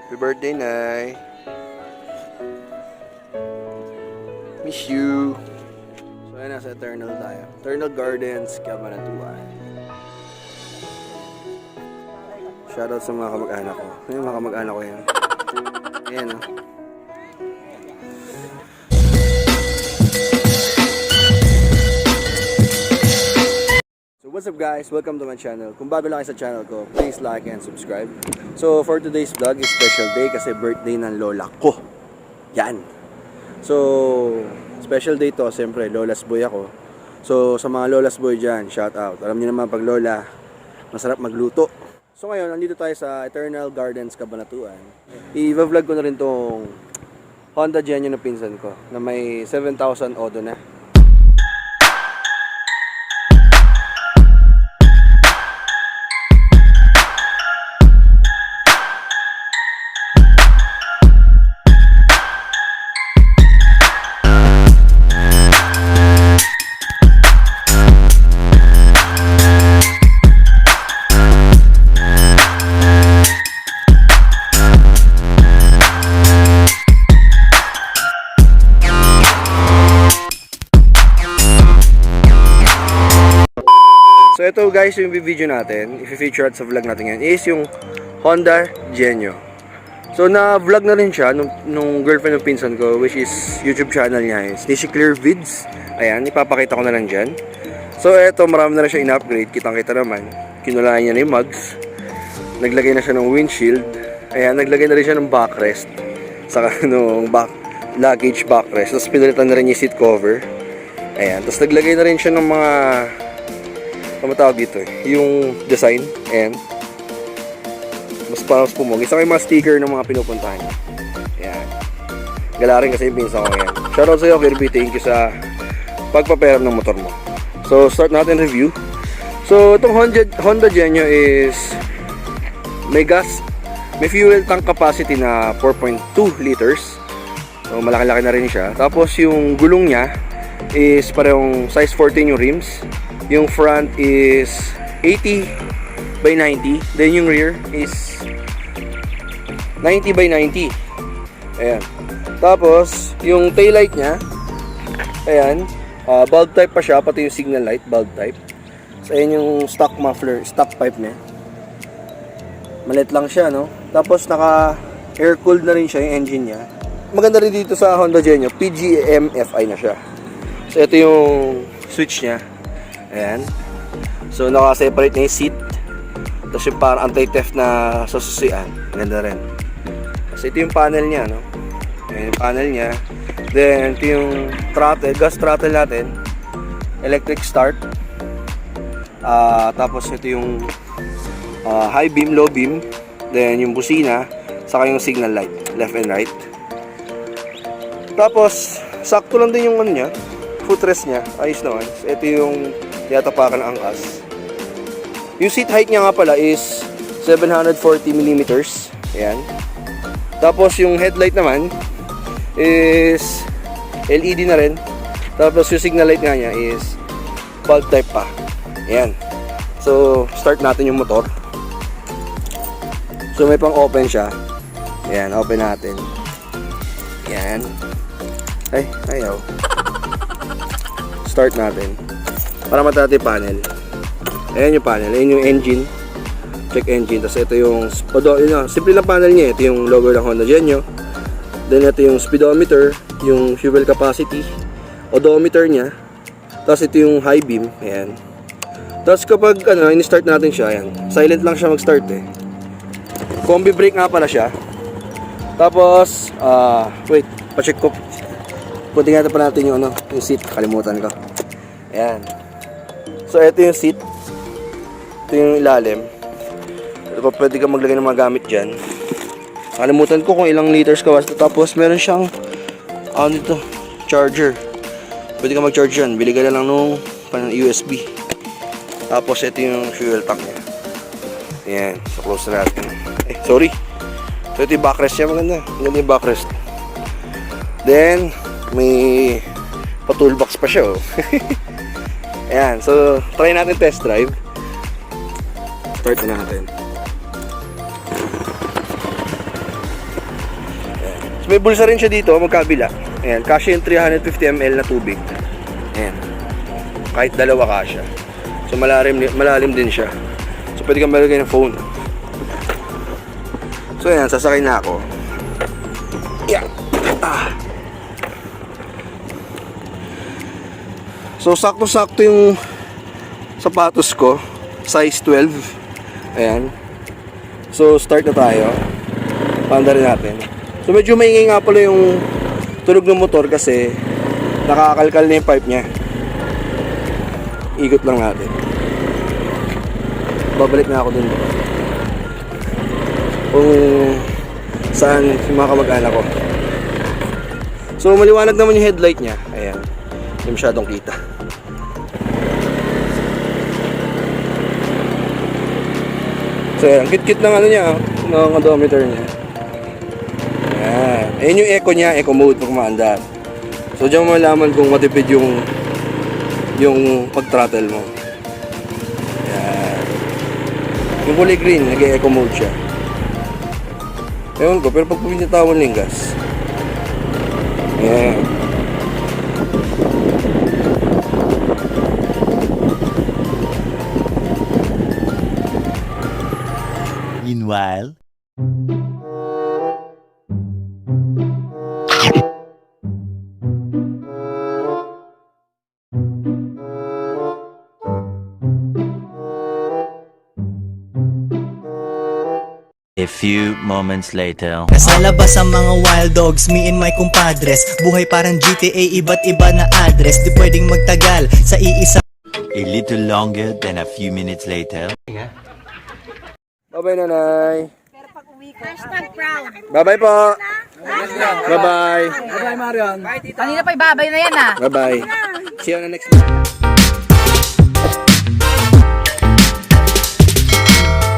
Happy birthday, Nay. Miss you. So, ayan, nasa Eternal tayo. Eternal Gardens, Cabanatuan. Shoutout sa mga kamag-anak ko. Ano yung mga kamag-anak ko yan? Ayan, oh. So, what's up guys? Welcome to my channel. Kung bago lang kayo sa channel ko, please like and subscribe. So, for today's vlog is special day kasi birthday ng lola ko. Yan. So, special day to, siyempre, lola's boy ako. So, sa mga lola's boy dyan, shout out. Alam niyo naman pag lola, masarap magluto. So, ngayon, nandito tayo sa Eternal Gardens, Cabanatuan. I-vlog ko na rin tong Honda Genio na pinsan ko, na may 7,000 odo na. So ito guys, yung video natin, i-feature at sa vlog natin yan, is yung Honda Genio. So na-vlog na rin siya nung girlfriend ng pinsan ko, which is YouTube channel niya, is Nishi Clear Vids. Ayan, ipapakita ko na lang dyan. So ito, marami na rin siya in-upgrade, kitang-kita naman. Kinulayan niya na yung mugs. Naglagay na siya ng windshield. Ayan, naglagay na rin siya ng backrest. Saka nung luggage backrest. Tapos pinalitan na rin yung seat cover. Ayan, tapos naglagay na rin siya ng mga matawag dito yung design, and mas parang pumugi. Isa yung mga sticker ng mga pinupuntahan niya. Ayan, gala rin kasi yung pinsa ko yan. Shoutout sa'yo Kirby, thank you sa pagpaperam ng motor mo. So start natin review. So itong Honda Genio is may fuel tank capacity na 4.2 liters. So malaki-laki na rin siya. Tapos yung gulong niya is parehong size 14 yung rims. Yung front is 80 by 90. Then yung rear is 90 by 90. Ayan. Tapos, yung taillight niya, ayan, bulb type pa siya, pati yung signal light, bulb type. So, ayan yung stock muffler, stock pipe niya. Malit lang siya, no? Tapos, naka-air-cooled na rin siya yung engine niya. Maganda rin dito sa Honda Genio, PGM-FI na siya. So, ito yung switch niya. Ayan. So, naka-separate na yung seat. Tapos yung parang anti-theft na sasusian. Ganda rin. So, ito yung panel niya, no? Ayan yung panel niya. Then, ito yung throttle, gas throttle natin. Electric start. Tapos, ito yung high beam, low beam. Then, yung busina. Saka yung signal light. Left and right. Tapos, sakto lang din yung ano niya. Footrest niya. Ayos naman. So, ito yung yatapakan ang angkas. Yung seat height niya nga pala is 740mm. Ayan. Tapos yung headlight naman is LED na rin. Tapos yung signal light nga niya is bulb type pa. Ayan. So start natin yung motor. So may pang open siya. Ayan, open natin. Ayan. Ay, ayaw. Start natin. Para matati panel. Ayan yung panel. Ayan yung engine. Check engine. Tapos ito yung simple lang panel niya. Ito yung logo ng Honda Genio. Then ito yung speedometer. Yung fuel capacity. Odometer niya. Tapos ito yung high beam. Ayan. Tapos kapag in-start natin siya. Ayan. Silent lang siya mag-start eh. Combi brake nga pala siya. Tapos wait. Pa-check ko. Punti nga pa natin yung seat. Kalimutan ko. Ayan. So, ito yung seat. Ito yung ilalim. Ito, pwede ka maglagay ng mga gamit dyan. Nakalimutan ko kung ilang liters ka. Tapos, meron siyang dito, charger. Pwede ka mag-charge dyan. Bili ka na lang nung USB. Tapos, ito yung fuel tank niya. Ayan. So, close na natin. Sorry. So, ito yung backrest niya. Maganda. Maganda yung backrest. Then, may pa-toolbox pa siya, oh. Ayan, so try natin test drive. Start na natin. may bulsa rin siya dito, magkabila. Ayan, kasya yung 350 ml na tubig. Ayan. Kahit dalawa kasya. So malalim din siya. So pwede kang malagay ng phone. So ayan, sasakay na ako. Yeah. So sakto-sakto yung sapatos ko, size 12. Ayan. So start na tayo. Panda rin natin. So medyo maingay nga pala yung tunog ng motor kasi nakakalkal na yung pipe niya. Ikot lang natin. Babalik na ako dun. Kung saan yung mga kamag-anak ko. So maliwanag naman yung headlight niya. Ayan. Hindi masyadong kita. So ayan, kit-kit ng ano niya, ng odometer niya. Ayan. Ayan yung eco niya, eco mode pag kumaandar. So diyan mo malaman kung matipid yung pag-throttle mo. Ayan. Yung kulay green, nag-eco mode siya. Ewan ko, pero pag pinitawan ng gas. Ayan. Meanwhile, a few moments later. Nasa labas ang mga wild dogs, me and my compadres. Buhay parang GTA, iba't iba na address. Di pwedeng magtagal sa iisa. A little longer than a few minutes later. Bye-bye, nanay. Hashtag proud. Bye-bye po. Bye-bye. Bye, Marion. Kanina pa ibabay na yan ah. Bye-bye. See you on the next one.